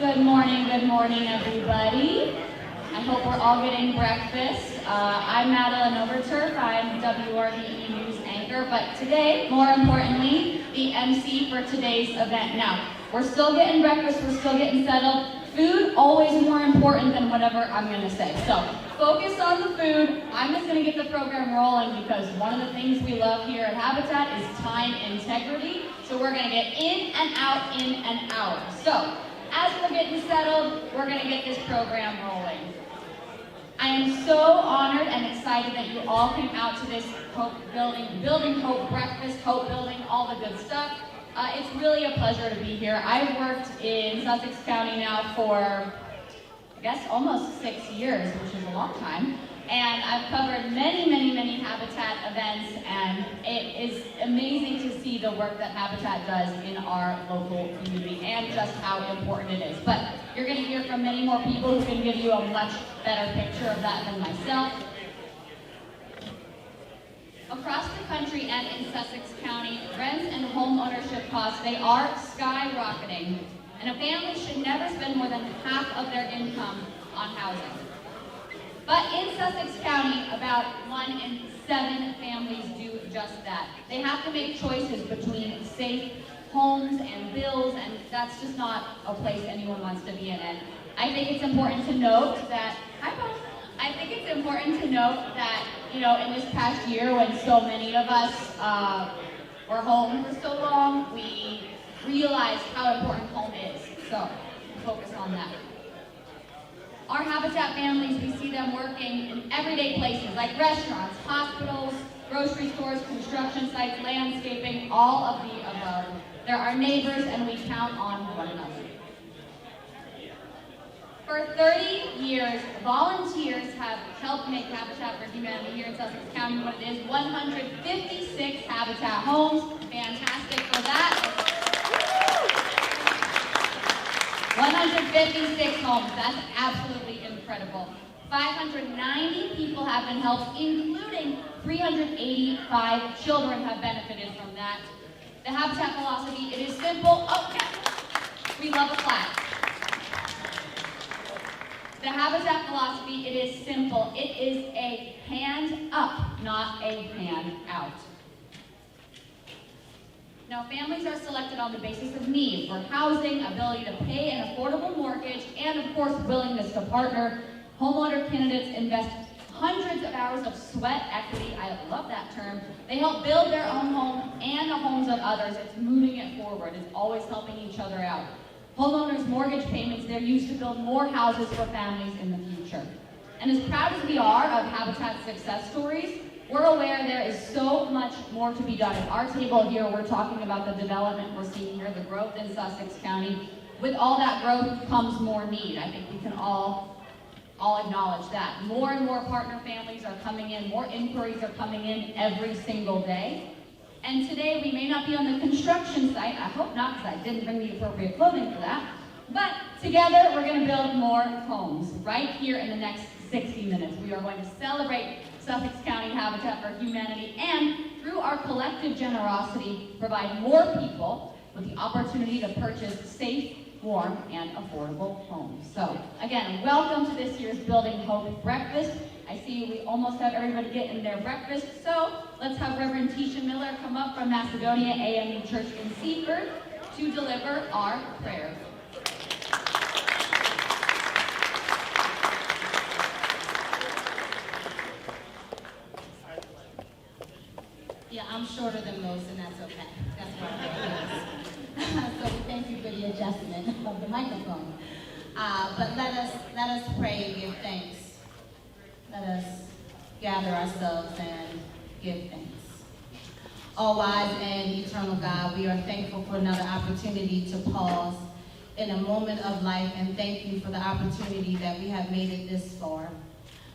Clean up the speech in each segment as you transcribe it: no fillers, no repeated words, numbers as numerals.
Good morning, everybody. I hope we're all getting breakfast. I'm Madeline Overturf. I'm WRDE News anchor, but today, more importantly, the MC for today's event. Now, we're still getting breakfast, we're still getting settled. Food, always more important than whatever I'm going to say. So, focus on the food. I'm just going to get the program rolling because one of the things we love here at Habitat is time integrity. So we're going to get in and out in an hour. So, as we're getting settled, we're going to get this program rolling. I am so honored and excited that you all came out to this Building Hope breakfast, hope building, all the good stuff. It's really a pleasure to be here. I've worked in Sussex County now for, I guess, almost 6 years, which is a long time. And I've covered many Habitat events, and it is amazing to see the work that Habitat does in our local community and just how important it is. But you're going to hear from many more people who can give you a much better picture of that than myself. Across the country and in Sussex County, rents and home ownership costs, they are skyrocketing. And a family should never spend more than half of their income on housing. But in Sussex County, about 1 in 7 families do just that. They have to make choices between safe homes and bills, and that's just not a place anyone wants to be in. And I think it's important to note that, in this past year when so many of us were home for so long, we realized how important home is. So, focus on that. Our Habitat families, we see them working in everyday places like restaurants, hospitals, grocery stores, construction sites, landscaping, all of the above. They're our neighbors and we count on one another. For 30 years, volunteers have helped make Habitat for Humanity here in Sussex County what it is, 156 Habitat homes. Fantastic for that. 156 homes, that's absolutely incredible. 590 people have been helped, including 385 children have benefited from that. The Habitat philosophy, it is simple. Oh, yeah. We love a clap. The Habitat philosophy, it is simple. It is a hand up, not a hand out. Now, families are selected on the basis of need for housing, ability to pay an affordable mortgage, and of course, willingness to partner. Homeowner candidates invest hundreds of hours of sweat equity. I love that term. They help build their own home and the homes of others. It's moving it forward. It's always helping each other out. Homeowners' mortgage payments, they're used to build more houses for families in the future. And as proud as we are of Habitat's success stories, we're aware there is so much more to be done. At our table here, we're talking about the development we're seeing here, the growth in Sussex County. With all that growth comes more need. I think we can all acknowledge that. More and more partner families are coming in, more inquiries are coming in every single day. And today, we may not be on the construction site, I hope not, because I didn't bring the appropriate clothing for that, but together, we're going to build more homes right here in the next 60 minutes. We are going to celebrate Sussex County Habitat for Humanity and, through our collective generosity, provide more people with the opportunity to purchase safe, warm, and affordable homes. So, again, welcome to this year's Building Hope Breakfast. I see we almost have everybody getting their breakfast, so let's have Reverend Tisha Miller come up from Macedonia AME Church in Seaford to deliver our prayer. Yeah, I'm shorter than most, and that's okay. That's why I'm So we thank you for the adjustment of the microphone. But let us pray and give thanks. Let us gather ourselves and give thanks. All wise and eternal God, we are thankful for another opportunity to pause in a moment of life and thank you for the opportunity that we have made it this far.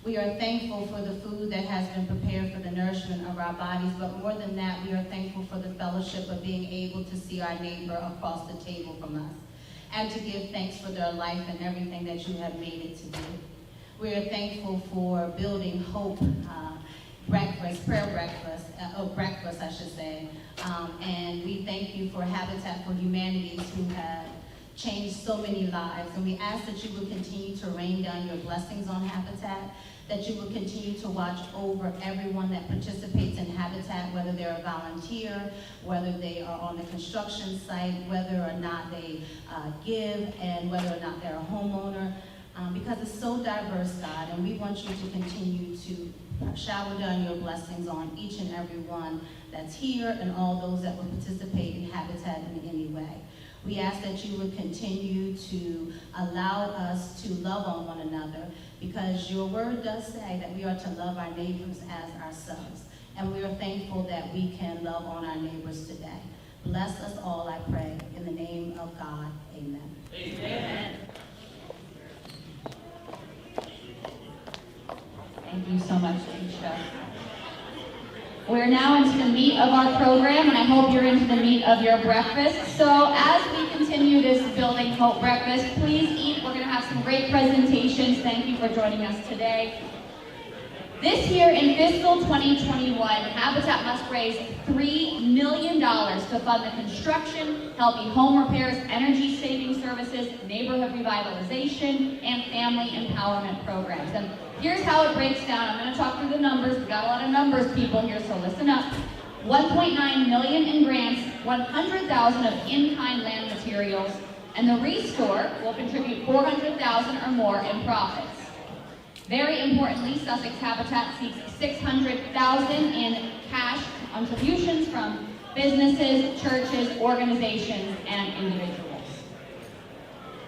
We are thankful for the food that has been prepared for the nourishment of our bodies, but more than that, we are thankful for the fellowship of being able to see our neighbor across the table from us and to give thanks for their life and everything that you have made it to be. We are thankful for Building Hope breakfast, breakfast, I should say. And we thank you for Habitat for Humanity who have changed so many lives. And we ask that you would continue to rain down your blessings on Habitat, that you would continue to watch over everyone that participates in Habitat, whether they're a volunteer, whether they are on the construction site, whether or not they give, and whether or not they're a homeowner, because it's so diverse, God, and we want you to continue to shower down your blessings on each and every one that's here and all those that will participate in Habitat in any way. We ask that you would continue to allow us to love on one another, because your word does say that we are to love our neighbors as ourselves. And we are thankful that we can love on our neighbors today. Bless us all, I pray, in the name of God. Amen. Amen. Thank you so much, Tisha. We're now into the meat of our program, and I hope you're into the meat of your breakfast. So as we continue this Building Hope breakfast, please eat. We're going to have some great presentations. Thank you for joining us today. This year in fiscal 2021, Habitat must raise $3 million to fund the construction, healthy home repairs, energy-saving services, neighborhood revitalization, and family empowerment programs. And here's how it breaks down. I'm going to talk through the numbers. We've got a lot of numbers, people here, so listen up. $1.9 million in grants, $100,000 of in-kind land materials, and the Restore will contribute $400,000 or more in profits. Very importantly, Sussex Habitat seeks $600,000 in cash contributions from businesses, churches, organizations, and individuals.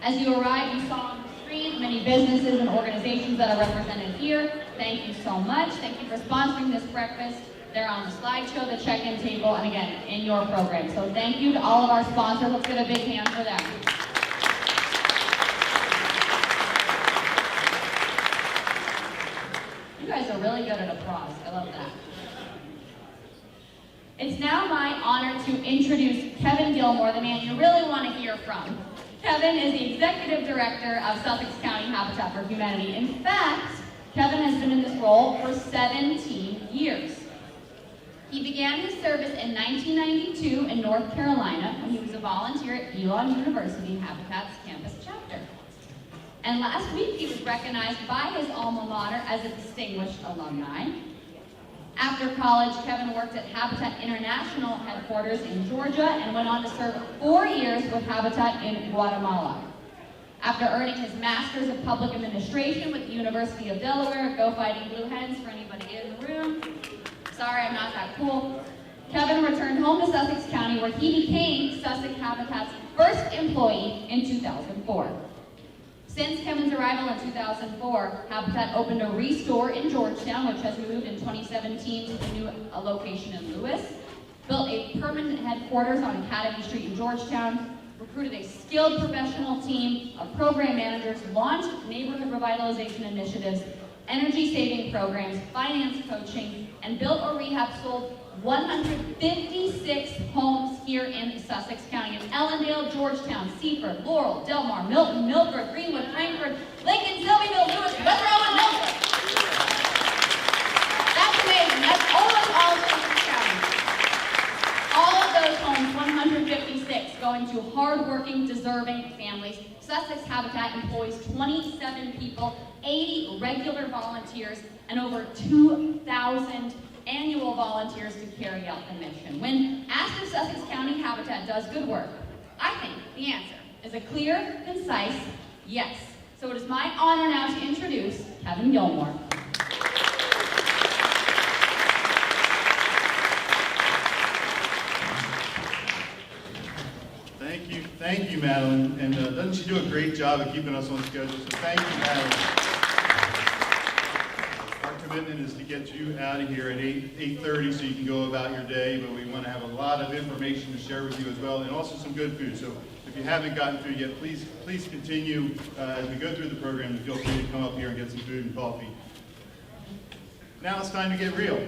As you arrived, you saw on the screen many businesses and organizations that are represented here. Thank you so much. Thank you for sponsoring this breakfast. They're on the slideshow, the check-in table, and again, in your program. So thank you to all of our sponsors. Let's get a big hand for them. You guys are really good at applause. I love that. It's now my honor to introduce Kevin Gilmore, the man you really want to hear from. Kevin is the Executive Director of Sussex County Habitat for Humanity. In fact, Kevin has been in this role for 17 years. He began his service in 1992 in North Carolina when he was a volunteer at Elon University Habitat's campus chapter. And last week, he was recognized by his alma mater as a distinguished alumni. After college, Kevin worked at Habitat International headquarters in Georgia and went on to serve 4 years with Habitat in Guatemala. After earning his Master's of Public Administration with the University of Delaware, go Fighting Blue Hens for anybody in the room. Sorry, I'm not that cool. Kevin returned home to Sussex County, where he became Sussex Habitat's first employee in 2004. Since Kevin's arrival in 2004, Habitat opened a Restore in Georgetown, which has moved in 2017 to the new location in Lewis, built a permanent headquarters on Academy Street in Georgetown, recruited a skilled professional team of program managers, launched neighborhood revitalization initiatives, energy-saving programs, finance coaching, and built or rehab sold 156 homes here in Sussex County, in Ellendale, Georgetown, Seaford, Laurel, Delmar, Milton, Milford, Greenwood, Frankford, Lincoln, Sylvieville, Lewis, Wethrow, and Milford. That's amazing. That's almost all of Sussex County. All of those homes, 156, going to hardworking, deserving families. Sussex Habitat employs 27 people, 80 regular volunteers, and over 2,000 annual volunteers to carry out the mission. When asked if Sussex County Habitat does good work, I think the answer is a clear, concise yes. So it is my honor now to introduce Kevin Gilmore. Thank you, Madeline. And doesn't she do a great job of keeping us on schedule? So thank you, Madeline. Commitment is to get you out of here at 8:30 so you can go about your day, but we want to have a lot of information to share with you as well, and also some good food. So if you haven't gotten food yet, please continue as we go through the program, and feel free to come up here and get some food and coffee. Now it's time to get real.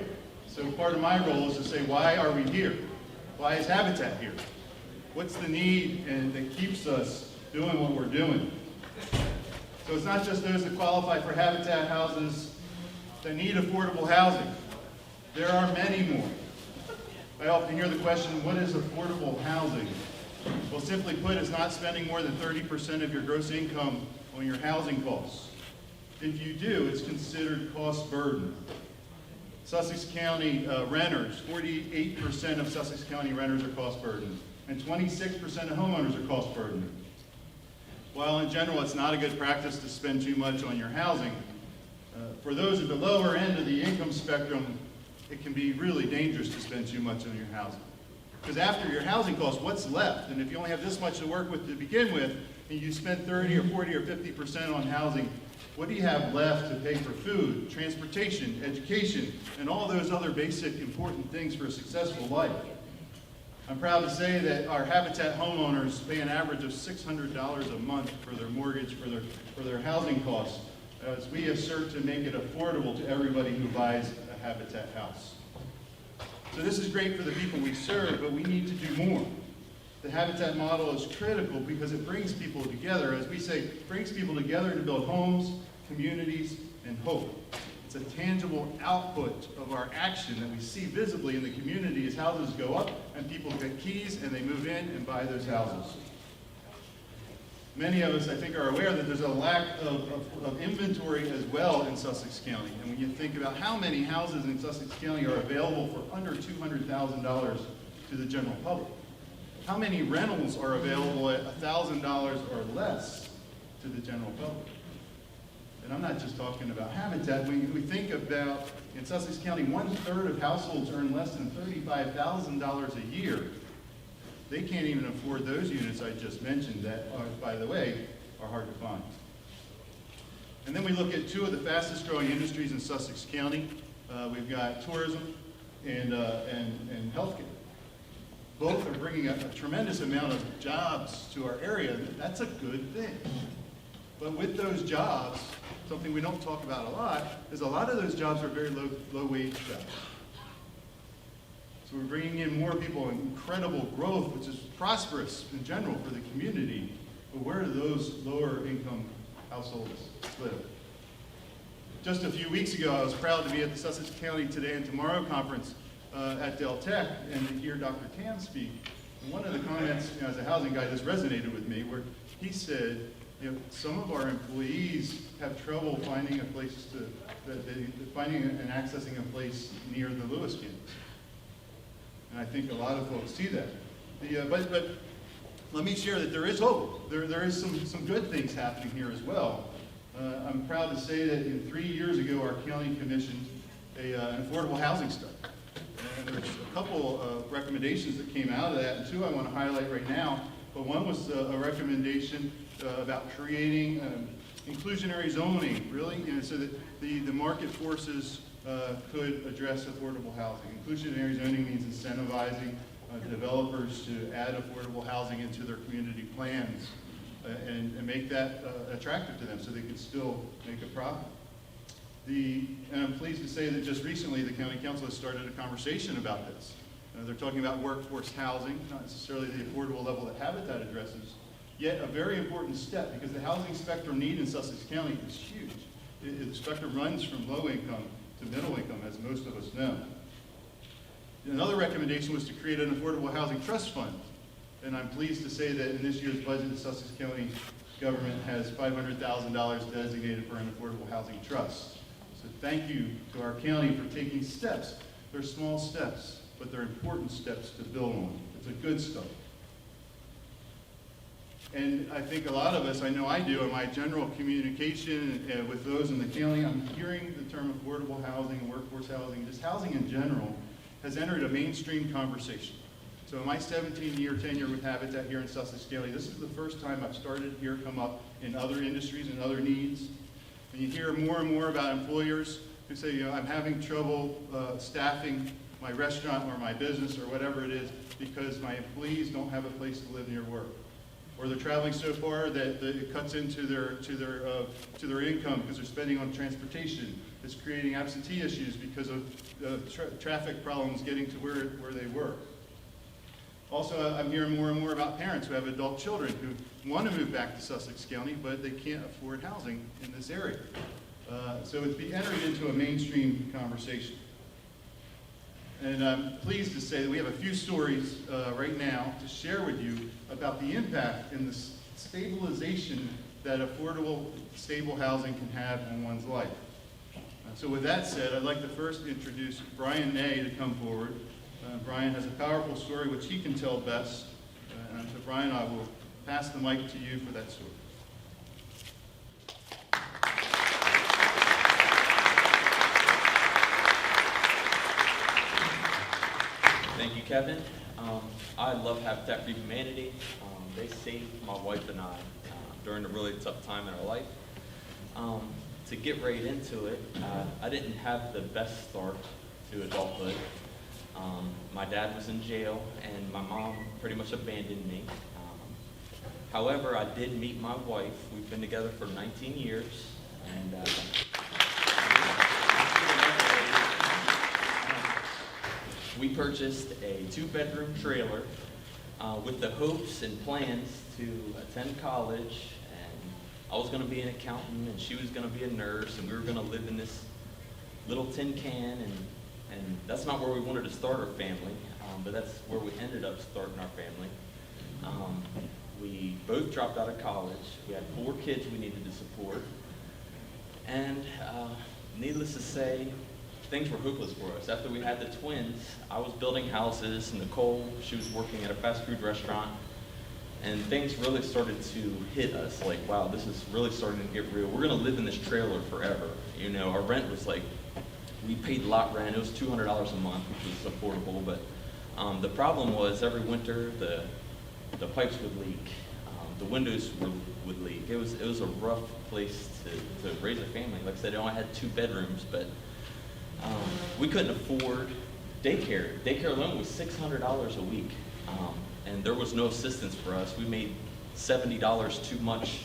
So part of my role is to say, why are we here? Why is Habitat here? What's the need and that keeps us doing what we're doing? So it's not just those that qualify for Habitat houses that need affordable housing. There are many more. I often hear the question, what is affordable housing? Well, simply put, it's not spending more than 30% of your gross income on your housing costs. If you do, it's considered cost burden. Sussex County renters, 48% of Sussex County renters are cost burden, and 26% of homeowners are cost burden. While in general it's not a good practice to spend too much on your housing, for those at the lower end of the income spectrum, it can be really dangerous to spend too much on your housing. Because after your housing costs, what's left? And if you only have this much to work with to begin with, and you spend 30 or 40 or 50% on housing, what do you have left to pay for food, transportation, education, and all those other basic important things for a successful life? I'm proud to say that our Habitat homeowners pay an average of $600 a month for their mortgage, for their housing costs, as we assert to make it affordable to everybody who buys a Habitat house. So this is great for the people we serve, but we need to do more. The Habitat model is critical because it brings people together. As we say, it brings people together to build homes, communities, and hope. It's a tangible output of our action that we see visibly in the community as houses go up and people get keys and they move in and buy those houses. Many of us, I think, are aware that there's a lack of inventory as well in Sussex County. And when you think about how many houses in Sussex County are available for under $200,000 to the general public, how many rentals are available at $1,000 or less to the general public? And I'm not just talking about Habitat. When we think about, in Sussex County, 1/3 of households earn less than $35,000 a year. They can't even afford those units I just mentioned that, by the way, are hard to find. And then we look at two of the fastest growing industries in Sussex County. We've got tourism and healthcare. Both are bringing a tremendous amount of jobs to our area. That's a good thing. But with those jobs, something we don't talk about a lot, is a lot of those jobs are very low wage jobs. So we're bringing in more people, incredible growth, which is prosperous in general for the community. But where do those lower income households live? Just a few weeks ago, I was proud to be at the Sussex County Today and Tomorrow conference at Del Tech and to hear Dr. Tam speak. And one of the comments, as a housing guy, this resonated with me, where he said, some of our employees have trouble finding a place finding and accessing a place near the Lewis campus. And I think a lot of folks see that. But let me share that there is hope. There is some good things happening here as well. I'm proud to say that 3 years ago, our county commissioned an affordable housing study. And there's a couple of recommendations that came out of that, and two I want to highlight right now. But one was a recommendation about creating inclusionary zoning, really, so that the market forces could address affordable housing. Inclusionary zoning means incentivizing developers to add affordable housing into their community plans and make that attractive to them so they can still make a profit. And I'm pleased to say that just recently the County Council has started a conversation about this. They're talking about workforce housing, not necessarily the affordable level that Habitat addresses, yet a very important step because the housing spectrum need in Sussex County is huge. The spectrum runs from low income to middle income, as most of us know. Another recommendation was to create an affordable housing trust fund. And I'm pleased to say that in this year's budget, the Sussex County government has $500,000 designated for an affordable housing trust. So thank you to our county for taking steps. They're small steps, but they're important steps to build on. It's a good start. And I think a lot of us, I know I do, in my general communication with those in the county, I'm hearing the term affordable housing, workforce housing, just housing in general, has entered a mainstream conversation. So in my 17-year tenure with Habitat here in Sussex County, this is the first time I've started to hear come up in other industries and other needs. And you hear more and more about employers who say, I'm having trouble staffing my restaurant or my business or whatever it is because my employees don't have a place to live near work. Or they're traveling so far that it cuts into their income because they're spending on transportation. It's creating absentee issues because of traffic problems getting to where they work. Also, I'm hearing more and more about parents who have adult children who want to move back to Sussex County, but they can't afford housing in this area. So it's entering into a mainstream conversation. And I'm pleased to say that we have a few stories right now to share with you about the impact and the stabilization that affordable, stable housing can have on one's life. So with that said, I'd like to first introduce Brian Ney to come forward. Brian has a powerful story which he can tell best. So Brian, I will pass the mic to you for that story. Thank you, Kevin. I love Habitat for Humanity. They saved my wife and I during a really tough time in our life. To get right into it, I didn't have the best start to adulthood. My dad was in jail, and my mom pretty much abandoned me. However, I did meet my wife. We've been together for 19 years, and we purchased a 2-bedroom trailer with the hopes and plans to attend college, and I was going to be an accountant and she was going to be a nurse, and we were going to live in this little tin can, and that's not where we wanted to start our family, but that's where we ended up starting our family. We both dropped out of college. We had 4 kids we needed to support, and needless to say, things were hopeless for us. After we had the twins, I was building houses, and Nicole, she was working at a fast food restaurant, and things really started to hit us, like, wow, this is really starting to get real. We're gonna live in this trailer forever. You know, our rent was like, we paid lot rent, it was $200 a month, which was affordable, but the problem was every winter, the pipes would leak, the windows would leak. It was a rough place to raise a family. Like I said, it only had 2 bedrooms, but we couldn't afford daycare. Daycare alone was $600 a week, and there was no assistance for us. We made $70 too much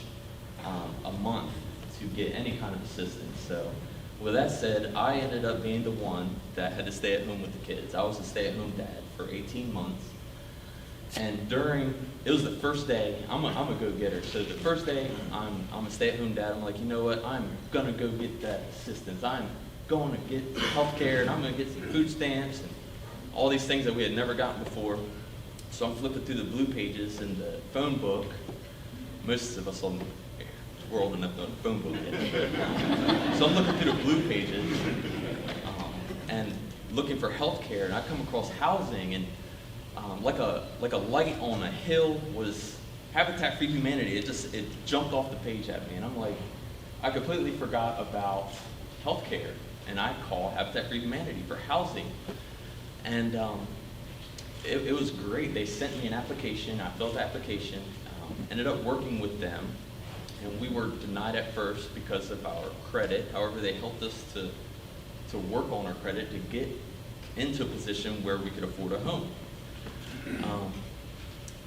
a month to get any kind of assistance. So with that said, I ended up being the one that had to stay at home with the kids. I was a stay-at-home dad for 18 months. And it was the first day, I'm a go-getter. So the first day, I'm a stay-at-home dad. I'm like, you know what, I'm gonna go get that assistance. I'm going to get health care, and I'm going to get some food stamps and all these things that we had never gotten before. So I'm flipping through the blue pages in the phone book. Most of us we're old enough to know the phone book yet. So I'm looking through the blue pages and looking for health care, and I come across housing, and like a light on a hill was Habitat for Humanity. It jumped off the page at me, and I'm like, I completely forgot about health care. And I called Habitat for Humanity for housing. And it was great. They sent me an application. I filled the application, ended up working with them. And we were denied at first because of our credit. However, they helped us to work on our credit to get into a position where we could afford a home.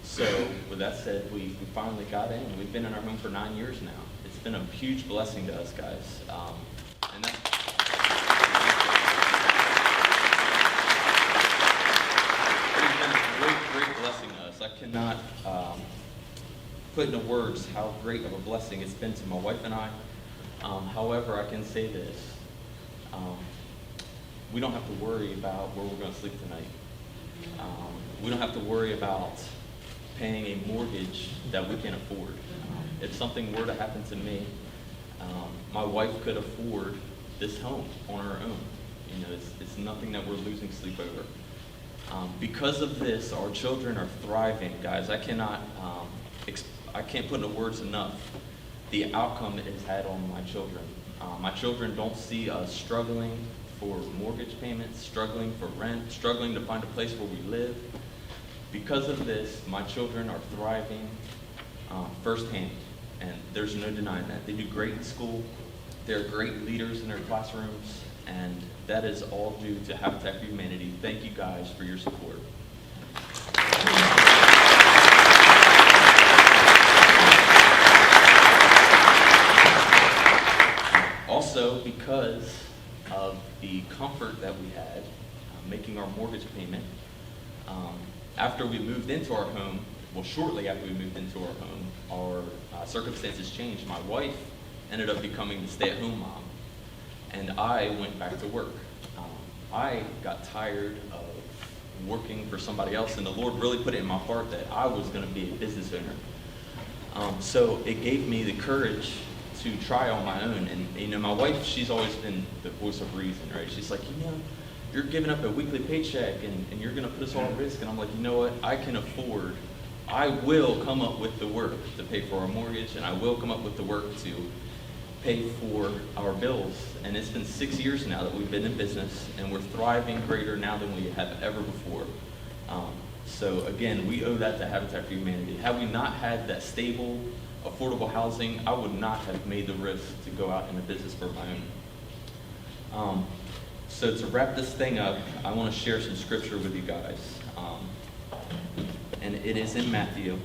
So with that said, we finally got in. We've been in our home for 9 years now. It's been a huge blessing to us, guys. And that's great blessing to us. I cannot put into words how great of a blessing it's been to my wife and I. However, I can say this. We don't have to worry about where we're going to sleep tonight. We don't have to worry about paying a mortgage that we can't afford. If something were to happen to me, my wife could afford this home on her own. You know, it's nothing that we're losing sleep over. Because of this, our children are thriving, guys. I can't put into words enough the outcome it has had on my children. My children don't see us struggling for mortgage payments, struggling for rent, struggling to find a place where we live. Because of this, my children are thriving firsthand, and there's no denying that. They do great in school. They're great leaders in their classrooms, and that is all due to Habitat for Humanity. Thank you guys for your support. Also, because of the comfort that we had making our mortgage payment, after we moved into our home, well, shortly after we moved into our home, our circumstances changed. My wife ended up becoming the stay-at-home mom, and I went back to work. I got tired of working for somebody else, and the Lord really put it in my heart that I was going to be a business owner. So it gave me the courage to try on my own. And my wife, she's always been the voice of reason, right? She's like, you're giving up a weekly paycheck and you're going to put us all at risk. And I'm like, you know what? I will come up with the work to pay for our mortgage, and I will come up with the work to pay for our bills. And it's been 6 years now that we've been in business, and we're thriving greater now than we have ever before. So again, we owe that to Habitat for Humanity. Had we not had that stable, affordable housing, I would not have made the risk to go out into business for my own. So to wrap this thing up, I want to share some scripture with you guys. And it is in Matthew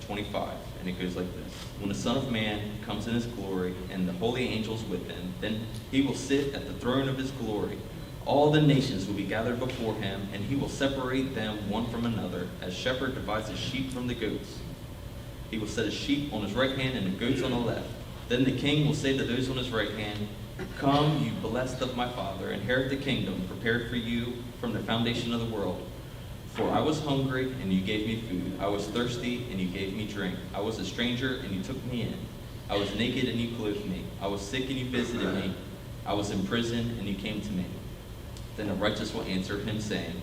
25, and it goes like this. When the Son of Man comes in his glory and the holy angels with him, then he will sit at the throne of his glory. All the nations will be gathered before him, and he will separate them one from another, as shepherd divides his sheep from the goats. He will set his sheep on his right hand and the goats on the left. Then the king will say to those on his right hand, "Come, you blessed of my Father, inherit the kingdom prepared for you from the foundation of the world. For I was hungry, and you gave me food. I was thirsty, and you gave me drink. I was a stranger, and you took me in. I was naked, and you clothed me. I was sick, and you visited me. I was in prison, and you came to me." Then the righteous will answer him, saying,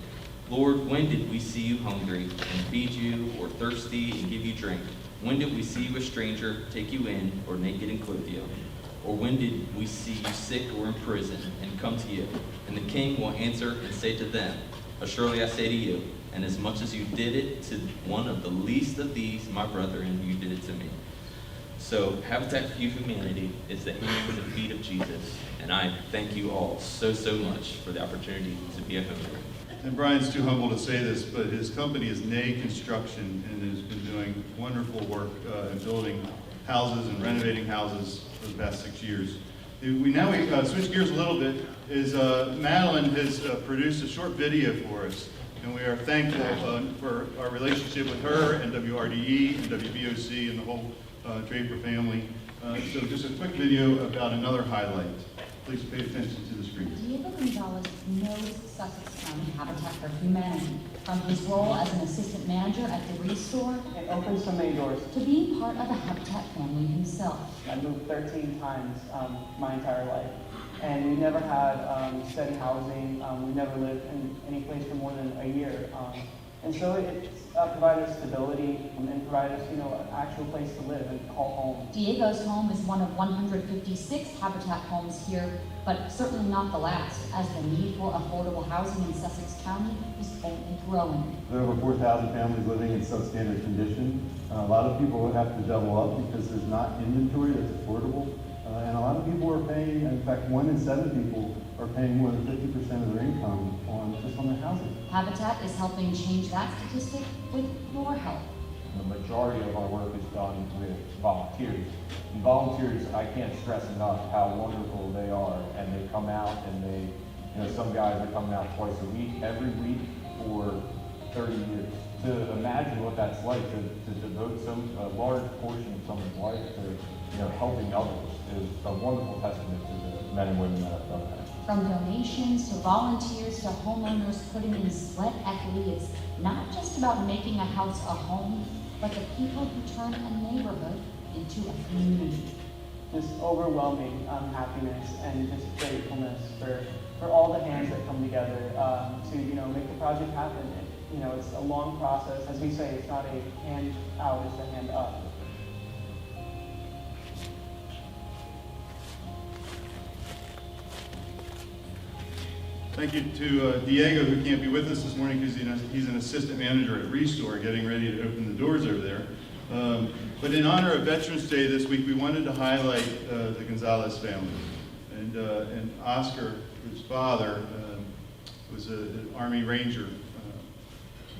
"Lord, when did we see you hungry and feed you, or thirsty and give you drink? When did we see you a stranger, take you in, or naked and clothe you? Or when did we see you sick or in prison and come to you?" And the king will answer and say to them, "Surely I say to you, and as much as you did it to one of the least of these, my brethren, you did it to me." So Habitat for Humanity is the hands and feet of Jesus, and I thank you all so much for the opportunity to be a homeowner. And Brian's too humble to say this, but his company is Nay Construction and has been doing wonderful work in building houses and renovating houses for the past 6 years. We switch gears a little bit. Madeline has produced a short video for us, and we are thankful for our relationship with her and WRDE and WBOC and the whole Draper family. So just a quick video about another highlight. Please pay attention to the screen. Diego Gonzalez knows Sussex County Habitat for Humanity, from his role as an assistant manager at the Restore It opens so many doors. to being part of the Habitat family himself. I moved 13 times my entire life, and we never had steady housing. We never lived in any place for more than a year. And so it's provided stability and provided us, an actual place to live and call home. Diego's home is one of 156 Habitat homes here, but certainly not the last, as the need for affordable housing in Sussex County is only growing. There are over 4,000 families living in substandard condition. A lot of people would have to double up because there's not inventory that's affordable. And a lot of people are paying, in fact, 1 in 7 people are paying more than 50% of their income just on their housing. Habitat is helping change that statistic with your help. The majority of our work is done with volunteers. And volunteers, I can't stress enough how wonderful they are. And they come out and some guys are coming out twice a week, every week for 30 years. To imagine what that's like, to devote a large portion of someone's life to helping others is a wonderful testament to the men and women that have done that. From donations to volunteers to homeowners putting in sweat equity, it's not just about making a house a home, but the people who turn a neighborhood into a community. Just overwhelming happiness and just gratefulness for all the hands that come together to make the project happen. It's a long process. As we say, it's not a hand out, it's a hand up. Thank you to Diego, who can't be with us this morning because he's an assistant manager at Restore, getting ready to open the doors over there. But in honor of Veterans Day this week, we wanted to highlight the Gonzalez family. And Oscar, his father, was an Army Ranger,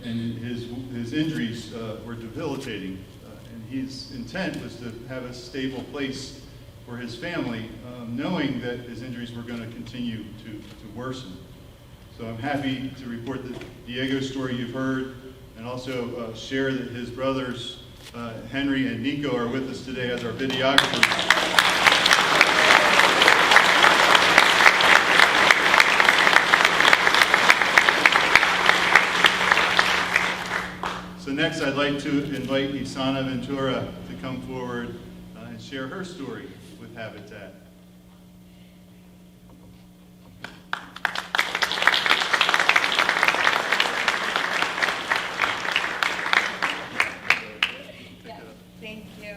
and his injuries were debilitating. And his intent was to have a stable place for his family, knowing that his injuries were going to continue to worsen. So I'm happy to report that Diego's story you've heard, and also share that his brothers, Henry and Nico, are with us today as our videographers. So next, I'd like to invite Isana Ventura to come forward and share her story with Habitat. Yes, thank you.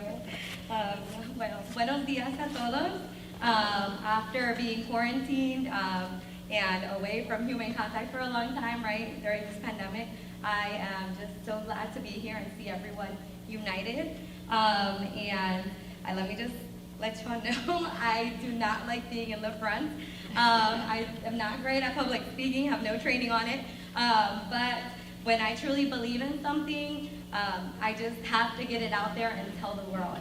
Buenos días a todos. After being quarantined and away from human contact for a long time, right, during this pandemic, I am just so glad to be here and see everyone united. Let me just let you all know, I do not like being in the front. I am not great at public speaking, have no training on it. But when I truly believe in something, I just have to get it out there and tell the world.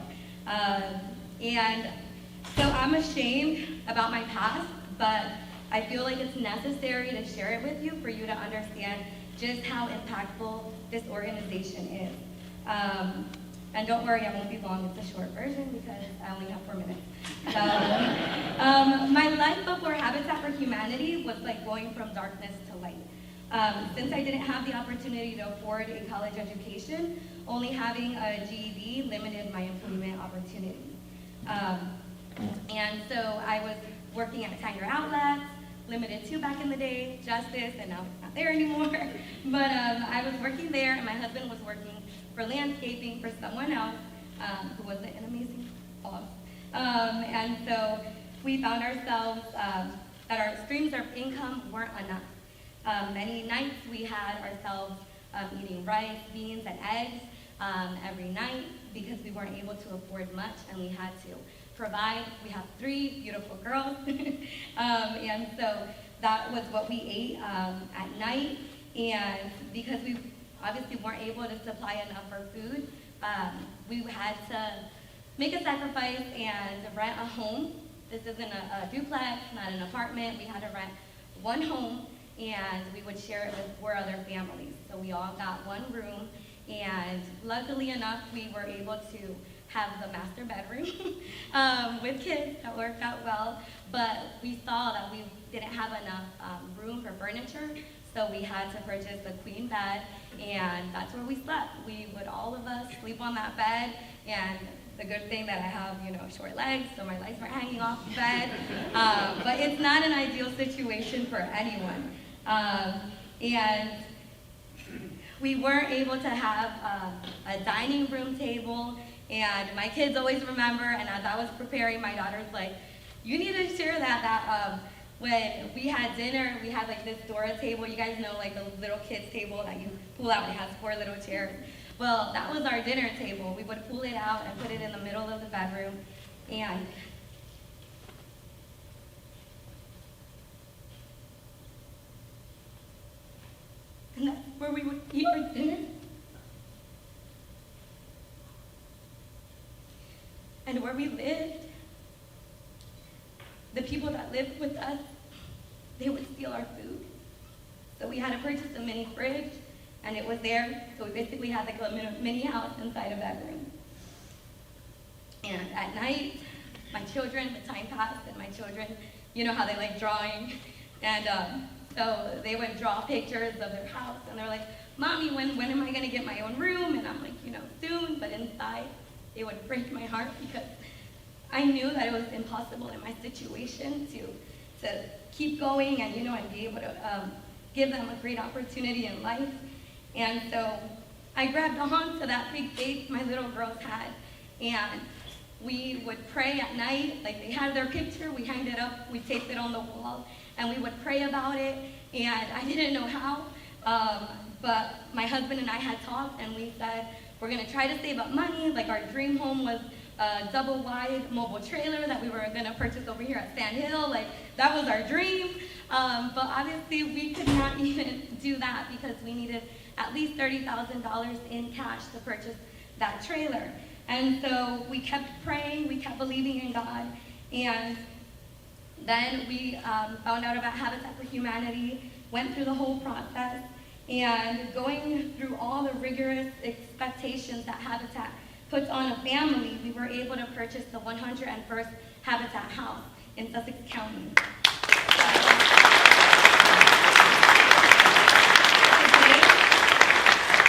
So I'm ashamed about my past, but I feel like it's necessary to share it with you for you to understand just how impactful this organization is. And don't worry, I won't be long, it's a short version because I only have 4 minutes. My life before Habitat for Humanity was like going from darkness to light. Since I didn't have the opportunity to afford a college education, only having a GED limited my employment opportunities. And so I was working at Tanger Outlets, Limited 2 back in the day, Justice, and now it's not there anymore. But I was working there, and my husband was working for landscaping for someone else who was an amazing boss. And so we found ourselves that our streams of income weren't enough. Many nights we had ourselves eating rice, beans, and eggs every night because we weren't able to afford much and we had to provide. We have 3 beautiful girls. And so that was what we ate at night. And because we obviously weren't able to supply enough for food, we had to make a sacrifice and rent a home. This isn't a duplex, not an apartment. We had to rent one home and we would share it with 4 other families. So we all got one room, and luckily enough, we were able to have the master bedroom with kids. That worked out well, but we saw that we didn't have enough room for furniture, so we had to purchase a queen bed, and that's where we slept. We would, all of us, sleep on that bed, and the good thing that I have, short legs, so my legs weren't hanging off the bed, but it's not an ideal situation for anyone. And we weren't able to have a dining room table, and my kids always remember, and as I was preparing, my daughter's like, you need to share that when we had dinner, we had like this Dora table. You guys know, like the little kids table that you pull out, it has 4 little chairs. Well, that was our dinner table. We would pull it out and put it in the middle of the bedroom, and that's where we would eat our dinner. And where we lived, the people that lived with us, they would steal our food. So we had to purchase a mini fridge, and it was there. So we basically had like a mini house inside a bedroom. And at night, my children, the time passed, and my children, you know how they like drawing. And so they would draw pictures of their house, and they're like, Mommy, when am I gonna get my own room? And I'm like, soon, but inside, it would break my heart because I knew that it was impossible in my situation to keep going and, and be able to give them a great opportunity in life. And so I grabbed on to that big faith my little girls had, and we would pray at night. Like, they had their picture, we hanged it up, we taped it on the wall, and we would pray about it, and I didn't know how, but my husband and I had talked, and we said, we're gonna try to save up money. Like, our dream home was a double-wide mobile trailer that we were gonna purchase over here at Sand Hill. Like, that was our dream, but obviously we could not even do that because we needed at least $30,000 in cash to purchase that trailer. And so we kept praying, we kept believing in God, and then we found out about Habitat for Humanity, went through the whole process, and going through all the rigorous expectations that Habitat puts on a family, we were able to purchase the 101st Habitat house in Sussex County.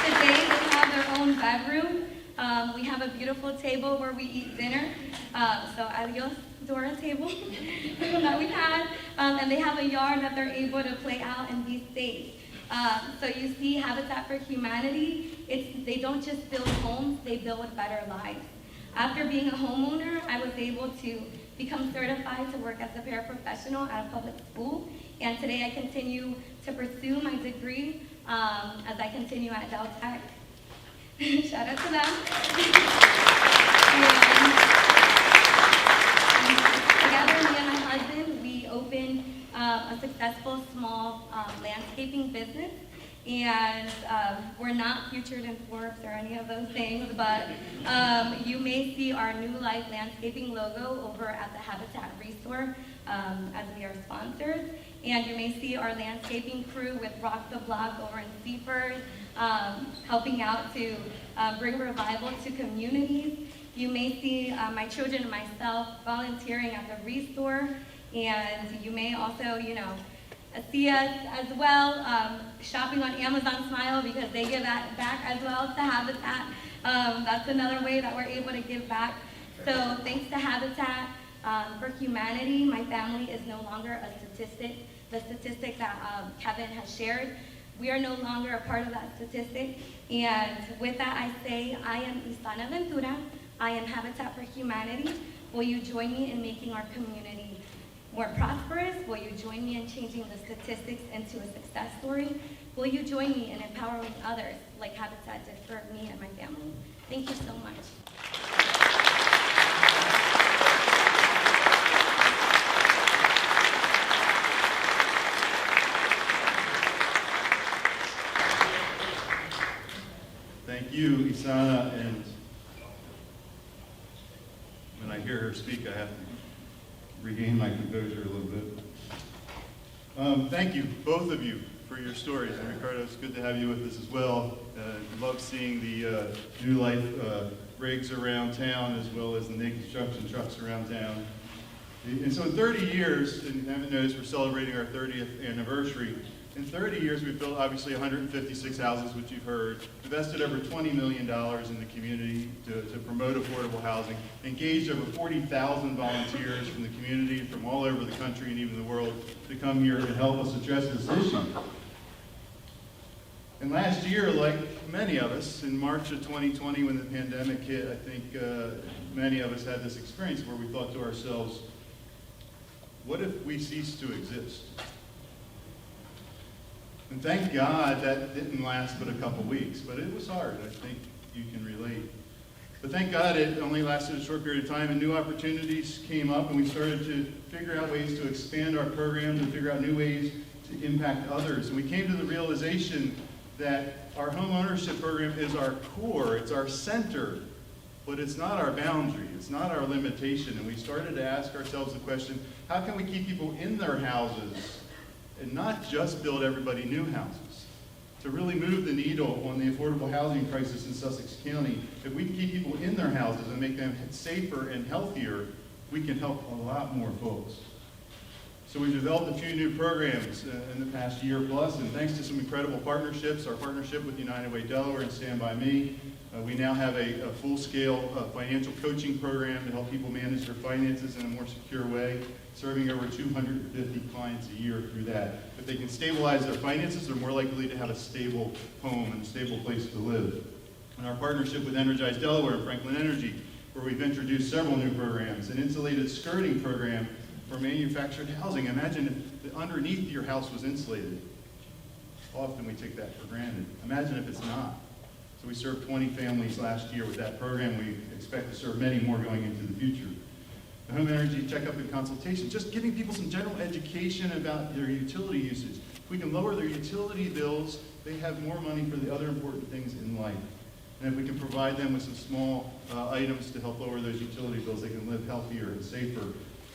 Today we have the We have a beautiful table where we eat dinner. So adios, Dora table that we had. And they have a yard that they're able to play out and be safe. So you see, Habitat for Humanity, they don't just build homes, they build better lives. After being a homeowner, I was able to become certified to work as a paraprofessional at a public school. And today I continue to pursue my degree as I continue at Del Tech. Shout out to them. Together, me and my husband, we opened a successful small landscaping business. And we're not featured in Forbes or any of those things, but you may see our New Life Landscaping logo over at the Habitat Restore as we are sponsors. And you may see our landscaping crew with Rock the Block over in Seaford, helping out to bring revival to communities. You may see my children and myself volunteering at the Restore, and you may also, see us as well shopping on Amazon Smile because they give that back as well to Habitat. That's another way that we're able to give back. So thanks to Habitat for Humanity, my family is no longer a statistic. The statistic that Kevin has shared, we are no longer a part of that statistic. And with that, I say, I am Isana Ventura. I am Habitat for Humanity. Will you join me in making our community more prosperous? Will you join me in changing the statistics into a success story? Will you join me in empowering others like Habitat did for me and my family? Thank you so much. Thank you, Isana, and when I hear her speak, I have to regain my composure a little bit. Thank you, both of you, for your stories. And Ricardo, it's good to have you with us as well. Love seeing the New Life rigs around town as well as the Naked Construction trucks around town. And so in 30 years, and you haven't noticed, we're celebrating our 30th anniversary. In 30 years, we've built obviously 156 houses, which you've heard, invested over $20 million in the community to promote affordable housing, engaged over 40,000 volunteers from the community, from all over the country and even the world, to come here and help us address this issue. And last year, like many of us, in March of 2020, when the pandemic hit, I think many of us had this experience where we thought to ourselves, what if we cease to exist? And thank God that didn't last but a couple weeks, but it was hard. I think you can relate. But thank God it only lasted a short period of time, and new opportunities came up, and we started to figure out ways to expand our programs and figure out new ways to impact others. And we came to the realization that our home ownership program is our core, it's our center, but it's not our boundary, it's not our limitation. And we started to ask ourselves the question, how can we keep people in their houses and not just build everybody new houses? To really move the needle on the affordable housing crisis in Sussex County, if we can keep people in their houses and make them safer and healthier, we can help a lot more folks. So we've developed a few new programs in the past year plus, and thanks to some incredible partnerships, our partnership with United Way Delaware and Stand By Me, we now have a full-scale financial coaching program to help people manage their finances in a more secure way, serving over 250 clients a year through that. If they can stabilize their finances, they're more likely to have a stable home and a stable place to live. And our partnership with Energize Delaware and Franklin Energy, where we've introduced several new programs, an insulated skirting program for manufactured housing. Imagine if underneath your house was insulated. Often we take that for granted. Imagine if it's not. So we served 20 families last year with that program. We expect to serve many more going into the future. The home energy checkup and consultation, just giving people some general education about their utility usage. If we can lower their utility bills, they have more money for the other important things in life. And if we can provide them with some small items to help lower those utility bills, they can live healthier and safer.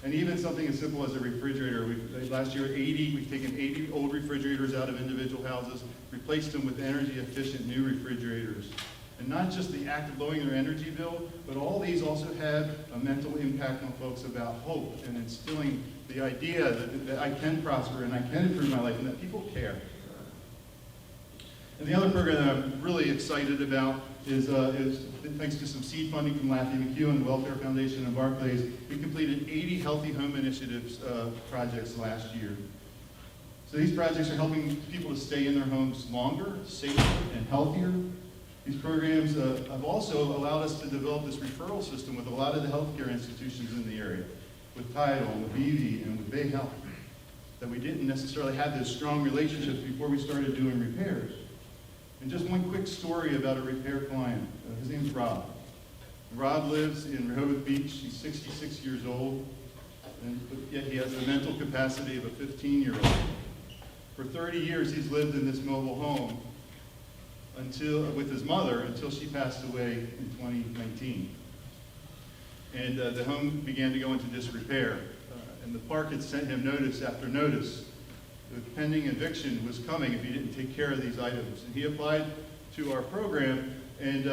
And even something as simple as a refrigerator. Last year, we've taken 80 old refrigerators out of individual houses, replaced them with energy-efficient new refrigerators. And not just the act of lowering their energy bill, but all these also have a mental impact on folks about hope and instilling the idea that I can prosper and I can improve my life and that people care. And the other program that I'm really excited about is thanks to some seed funding from Lafayette McEwen, the Welfare Foundation, and Barclays, we completed 80 Healthy Home Initiatives projects last year. So these projects are helping people to stay in their homes longer, safer, and healthier. These programs have also allowed us to develop this referral system with a lot of the healthcare institutions in the area, with Tidal, with BV, and with Bay Health, that we didn't necessarily have those strong relationships before we started doing repairs. And just one quick story about a repair client. His name's Rob. Rob lives in Rehoboth Beach. He's 66 years old, but yet he has the mental capacity of a 15-year-old. For 30 years, he's lived in this mobile home with his mother until she passed away in 2019. And the home began to go into disrepair. And the park had sent him notice after notice. The pending eviction was coming if he didn't take care of these items. And he applied to our program and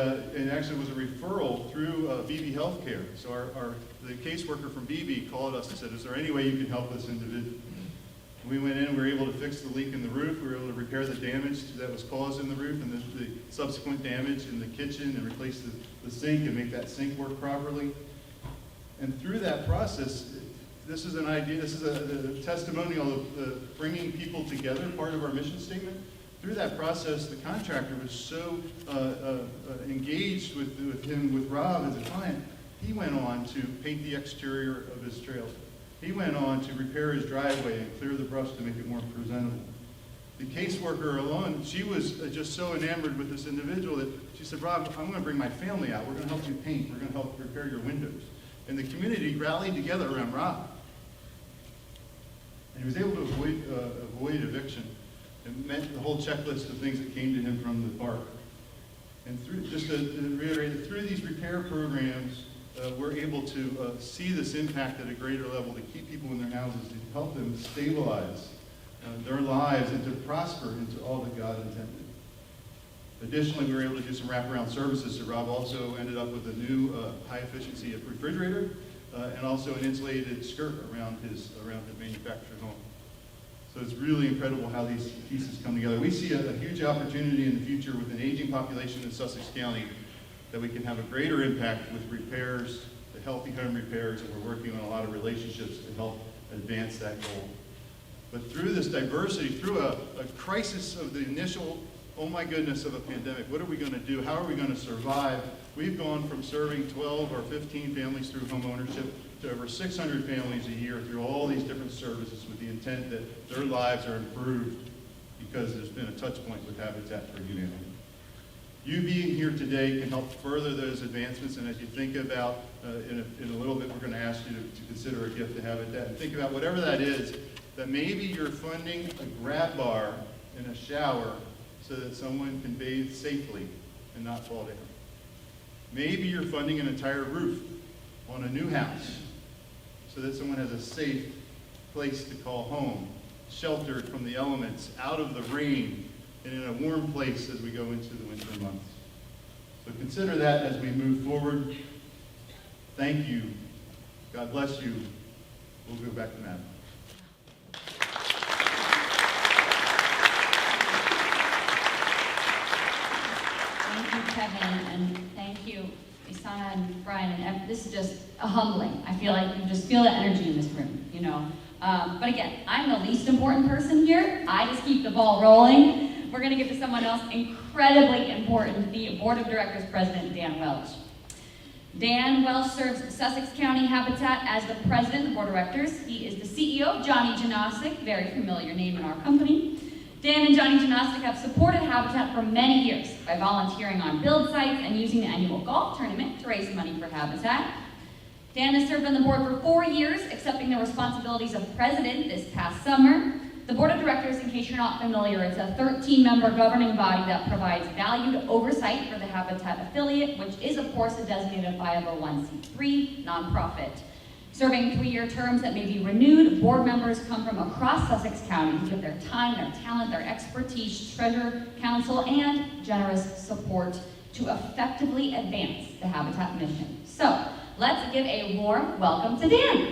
actually was a referral through BB Healthcare. So the caseworker from BB called us and said, is there any way you can help this individual? We went in and we were able to fix the leak in the roof. We were able to repair the damage that was caused in the roof and the subsequent damage in the kitchen and replace the sink and make that sink work properly. And through that process, this is an idea, this is a testimonial of bringing people together, part of our mission statement. Through that process, the contractor was so engaged with Rob as a client, he went on to paint the exterior of his trailer. He went on to repair his driveway and clear the brush to make it more presentable. The caseworker alone, she was just so enamored with this individual that she said, Rob, I'm going to bring my family out. We're going to help you paint. We're going to help repair your windows. And the community rallied together around Rob. And he was able to avoid eviction and met the whole checklist of things that came to him from the park. And just to reiterate, through these repair programs, we're able to see this impact at a greater level to keep people in their houses, to help them stabilize their lives and to prosper into all that God intended. Additionally, we were able to do some wraparound services. So Rob also ended up with a new high-efficiency refrigerator and also an insulated skirt around his manufactured home. So it's really incredible how these pieces come together. We see a huge opportunity in the future with an aging population in Sussex County that we can have a greater impact with repairs, the healthy home repairs, and we're working on a lot of relationships to help advance that goal. But through this diversity, through a crisis of the initial, oh my goodness, of a pandemic, what are we going to do? How are we going to survive? We've gone from serving 12 or 15 families through home ownership to over 600 families a year through all these different services with the intent that their lives are improved because there's been a touch point with Habitat for Humanity. You being here today can help further those advancements, and as you think about, in a little bit, we're going to ask you to consider a gift to Habitat, and think about whatever that is, that maybe you're funding a grab bar in a shower so that someone can bathe safely and not fall down. Maybe you're funding an entire roof on a new house so that someone has a safe place to call home, sheltered from the elements, out of the rain, and in a warm place as we go into the winter months. So consider that as we move forward. Thank you. God bless you. We'll go back to Matt. Thank you, Kevin, and thank you, Isana and Brian. And this is just humbling. I feel like you just feel the energy in this room, you know. But again, I'm the least important person here. I just keep the ball rolling. We're going to give to someone else incredibly important, the Board of Directors President, Dan Welch. Dan Welch serves Sussex County Habitat as the President of the Board of Directors. He is the CEO of Johnny Gymnastic, very familiar name in our company. Dan and Johnny Gymnastic have supported Habitat for many years by volunteering on build sites and using the annual golf tournament to raise money for Habitat. Dan has served on the board for 4 years, accepting the responsibilities of president this past summer. The Board of Directors, in case you're not familiar, is a 13-member governing body that provides valued oversight for the Habitat affiliate, which is, of course, a designated 501c3 nonprofit. Serving 3-year terms that may be renewed, board members come from across Sussex County to give their time, their talent, their expertise, treasure, counsel, and generous support to effectively advance the Habitat mission. So, let's give a warm welcome to Dan.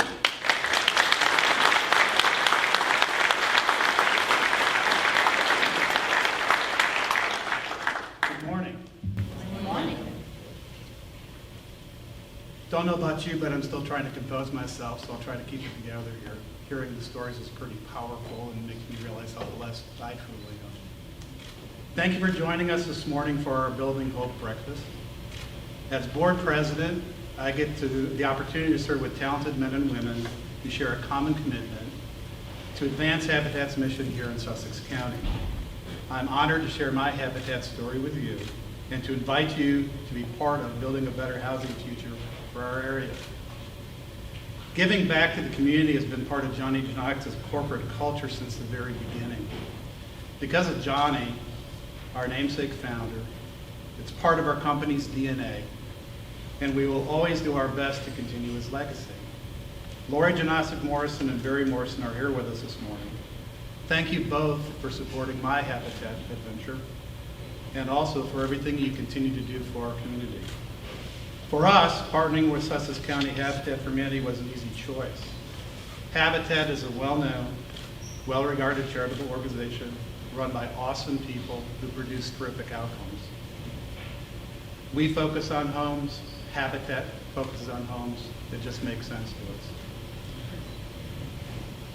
Good morning. Good morning. Don't know about you, but I'm still trying to compose myself, so I'll try to keep it together here. Hearing the stories is pretty powerful and makes me realize how blessed I truly am. Thank you for joining us this morning for our Building Hope breakfast. As board president, I get the opportunity to serve with talented men and women who share a common commitment to advance Habitat's mission here in Sussex County. I'm honored to share my Habitat story with you and to invite you to be part of building a better housing future for our area. Giving back to the community has been part of Johnny Genox's corporate culture since the very beginning. Because of Johnny, our namesake founder, it's part of our company's DNA, and we will always do our best to continue his legacy. Lori Janosic Morrison and Barry Morrison are here with us this morning. Thank you both for supporting my Habitat adventure and also for everything you continue to do for our community. For us, partnering with Sussex County Habitat for Humanity was an easy choice. Habitat is a well-known, well-regarded charitable organization run by awesome people who produce terrific outcomes. We focus on homes, Habitat focuses on homes. It just makes sense to us.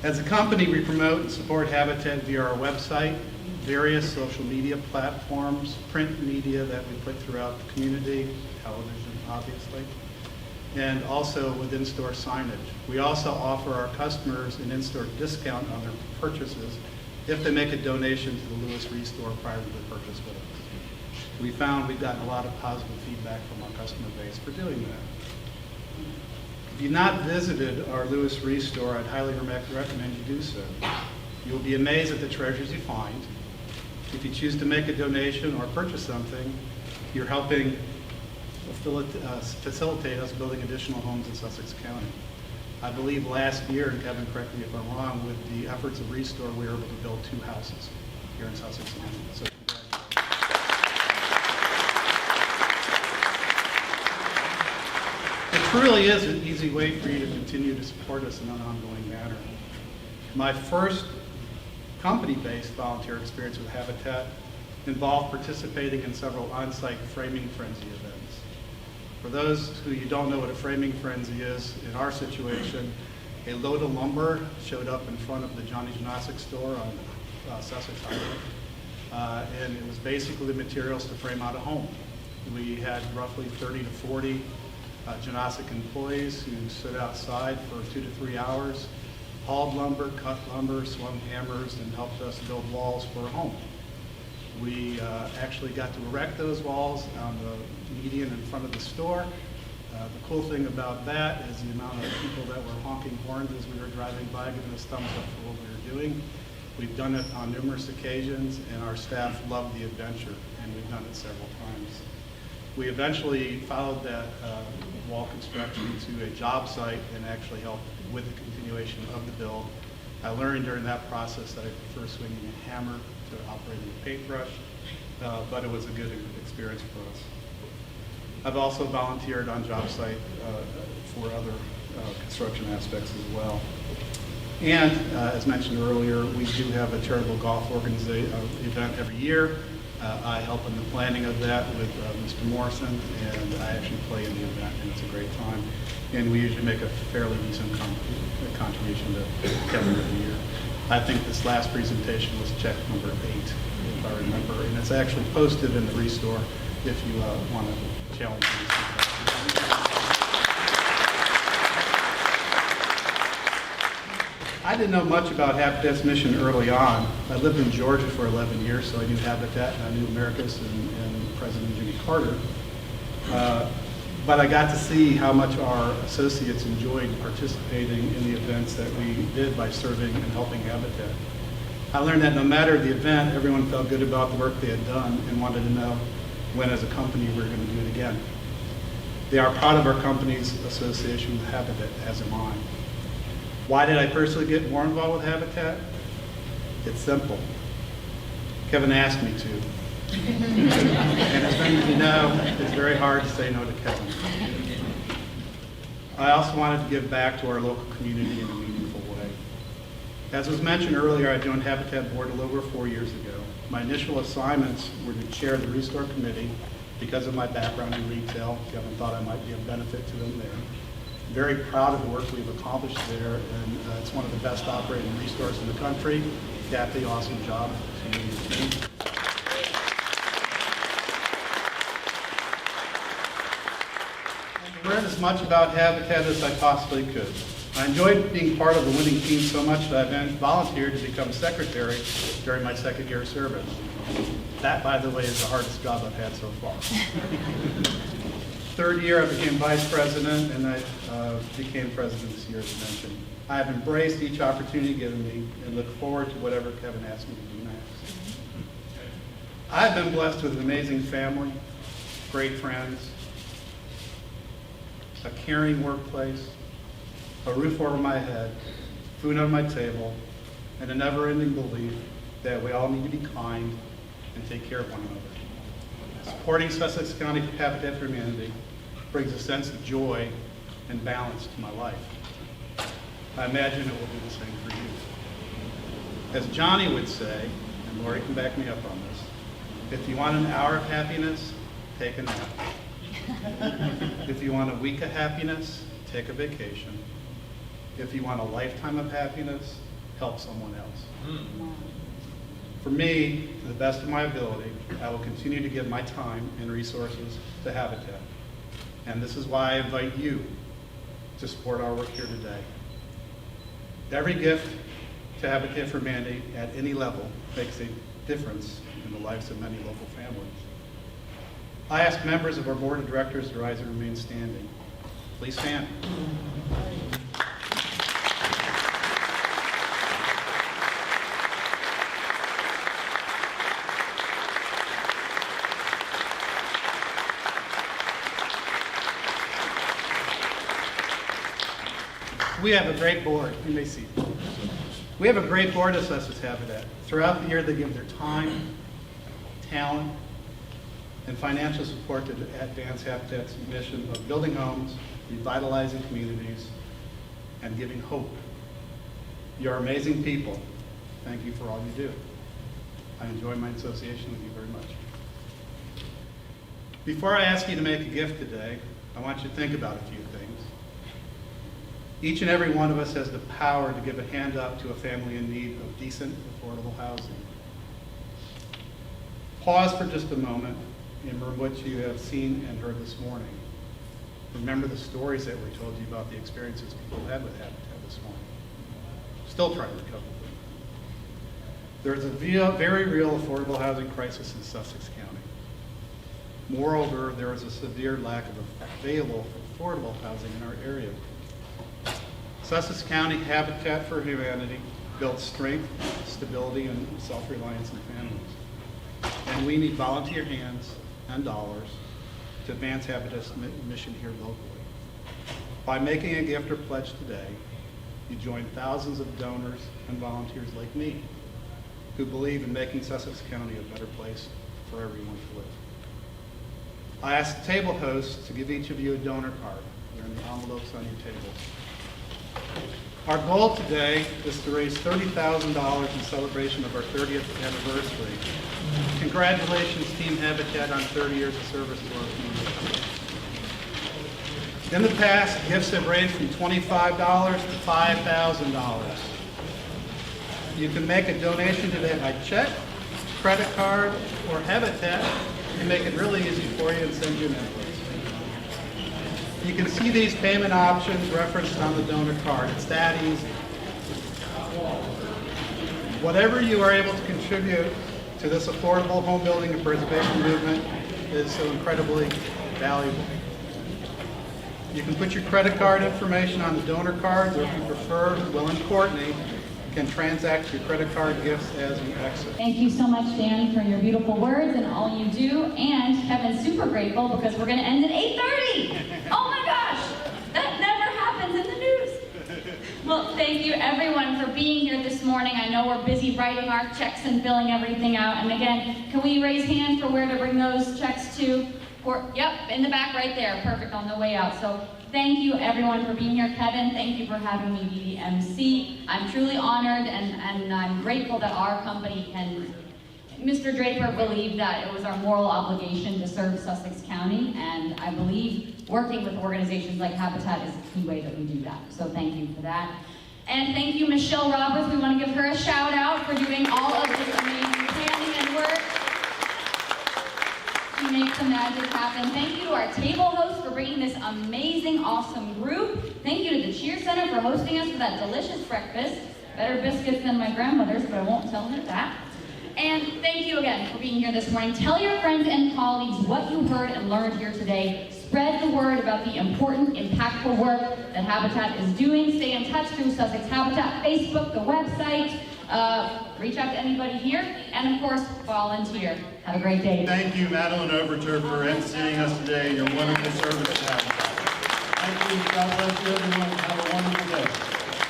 As a company, we promote and support Habitat via our website, various social media platforms, print media that we put throughout the community, television, obviously, and also with in-store signage. We also offer our customers an in-store discount on their purchases if they make a donation to the Lewis Restore prior to their purchase with us. We found we've gotten a lot of positive feedback from our customer base for doing that. If you've not visited our Lewis Restore, I'd highly recommend you do so. You'll be amazed at the treasures you find. If you choose to make a donation or purchase something, you're helping facilitate us building additional homes in Sussex County. I believe last year, and Kevin, correct me if I'm wrong, with the efforts of Restore, we were able to build 2 houses here in Sussex County. So it truly is an easy way for you to continue to support us in an ongoing manner. My first company-based volunteer experience with Habitat involved participating in several on-site framing frenzy events. For those who you don't know what a framing frenzy is, in our situation, a load of lumber showed up in front of the Johnny Janosic store on Sussex Highway, and it was basically the materials to frame out a home. We had roughly 30 to 40 Janosic employees who stood outside for 2 to 3 hours, hauled lumber, cut lumber, swung hammers, and helped us build walls for a home. We actually got to erect those walls on the median in front of the store. The cool thing about that is the amount of people that were honking horns as we were driving by, giving us thumbs up for what we were doing. We've done it on numerous occasions, and our staff loved the adventure, and we've done it several times. We eventually followed that wall construction to a job site and actually helped with the continuation of the build. I learned during that process that I prefer swinging a hammer to operating a paintbrush, but it was a good experience for us. I've also volunteered on job site for other construction aspects as well. And as mentioned earlier, we do have a charitable golf event every year. I help in the planning of that with Mr. Morrison, and I actually play in the event, and it's a great time. And we usually make a fairly decent contribution to Kevin every year. I think this last presentation was check number 8, if I remember, and it's actually posted in the Restore if you want to challenge me. I didn't know much about Habitat's mission early on. I lived in Georgia for 11 years, so I knew Habitat and I knew Americus and President Jimmy Carter. But I got to see how much our associates enjoyed participating in the events that we did by serving and helping Habitat. I learned that no matter the event, everyone felt good about the work they had done and wanted to know when as a company we were going to do it again. They are proud of our company's association with Habitat, as am I. Why did I personally get more involved with Habitat? It's simple. Kevin asked me to. And as many of you know, it's very hard to say no to Kevin. I also wanted to give back to our local community in a meaningful way. As was mentioned earlier, I joined Habitat Board a little over 4 years ago. My initial assignments were to chair the Restore Committee because of my background in retail. Kevin thought I might be of benefit to them there. Very proud of the work we've accomplished there, and it's one of the best operating resources in the country. Kathy, awesome job to you and your team. I learned as much about Habitat as I possibly could. I enjoyed being part of the winning team so much that I volunteered to become secretary during my second year of service. That, by the way, is the hardest job I've had so far. Third year, I became vice president, and I became president this year, as mentioned. I have embraced each opportunity given me and look forward to whatever Kevin asks me to do next. I've been blessed with an amazing family, great friends, a caring workplace, a roof over my head, food on my table, and a never-ending belief that we all need to be kind and take care of one another. Supporting Sussex County Habitat for Humanity brings a sense of joy and balance to my life. I imagine it will do the same for you. As Johnny would say, and Lori can back me up on this, if you want an hour of happiness, take a nap. If you want a week of happiness, take a vacation. If you want a lifetime of happiness, help someone else. For me, to the best of my ability, I will continue to give my time and resources to Habitat. And this is why I invite you to support our work here today. Every gift to Habitat for Humanity at any level makes a difference in the lives of many local families. I ask members of our board of directors to rise and remain standing. Please stand. We have a great board. You may see. We have a great board at Sussex Habitat. Throughout the year, they give their time, talent, and financial support to advance Habitat's mission of building homes, revitalizing communities, and giving hope. You're amazing people. Thank you for all you do. I enjoy my association with you very much. Before I ask you to make a gift today, I want you to think about a few things. Each and every one of us has the power to give a hand up to a family in need of decent, affordable housing. Pause for just a moment and remember what you have seen and heard this morning. Remember the stories that were told you about the experiences people had with Habitat this morning. Still trying to recover them. There is a very real affordable housing crisis in Sussex County. Moreover, there is a severe lack of available affordable housing in our area. Sussex County Habitat for Humanity builds strength, stability, and self-reliance in families. And we need volunteer hands and dollars to advance Habitat's mission here locally. By making a gift or pledge today, you join thousands of donors and volunteers like me who believe in making Sussex County a better place for everyone to live. I ask table hosts to give each of you a donor card. They're in the envelopes on your tables. Our goal today is to raise $30,000 in celebration of our 30th anniversary. Congratulations, Team Habitat, on 30 years of service to our community. In the past, gifts have ranged from $25 to $5,000. You can make a donation today by check, credit card, or Habitat can make it really easy for you and send you an invoice. You can see these payment options referenced on the donor card. It's that easy. Whatever you are able to contribute to this affordable home building and preservation movement is so incredibly valuable. You can put your credit card information on the donor cards, or if you prefer, Will and Courtney can transact your credit card gifts as you exit. Thank you so much, Danny, for your beautiful words and all you do. And Kevin's super grateful because we're going to end at 8:30. Oh my gosh, that never happens in the news. Well, thank you everyone for being here this morning. I know we're busy writing our checks and filling everything out. And again, can we raise hands for where to bring those checks to? Yep, in the back right there. Perfect, on the way out. So thank you everyone for being here. Kevin, thank you for having me be the MC. I'm truly honored and I'm grateful that our company can Mr. Draper believed that it was our moral obligation to serve Sussex County, and I believe working with organizations like Habitat is a key way that we do that. So thank you for that. And thank you, Michelle Roberts. We want to give her a shout out for doing all of this amazing planning and work. She makes the magic happen. Thank you to our table hosts for bringing this amazing, awesome group. Thank you to the Cheer Center for hosting us for that delicious breakfast. Better biscuits than my grandmother's, but I won't tell her that. And thank you again for being here this morning. Tell your friends and colleagues what you heard and learned here today. Spread the word about the important, impactful work that Habitat is doing. Stay in touch through Sussex Habitat, Facebook, the website. Reach out to anybody here, and of course, volunteer. Have a great day. Thank you, Madeline Overture, for emceeing us today and your wonderful service to Habitat. Thank you. God bless you, everyone. Have a wonderful day.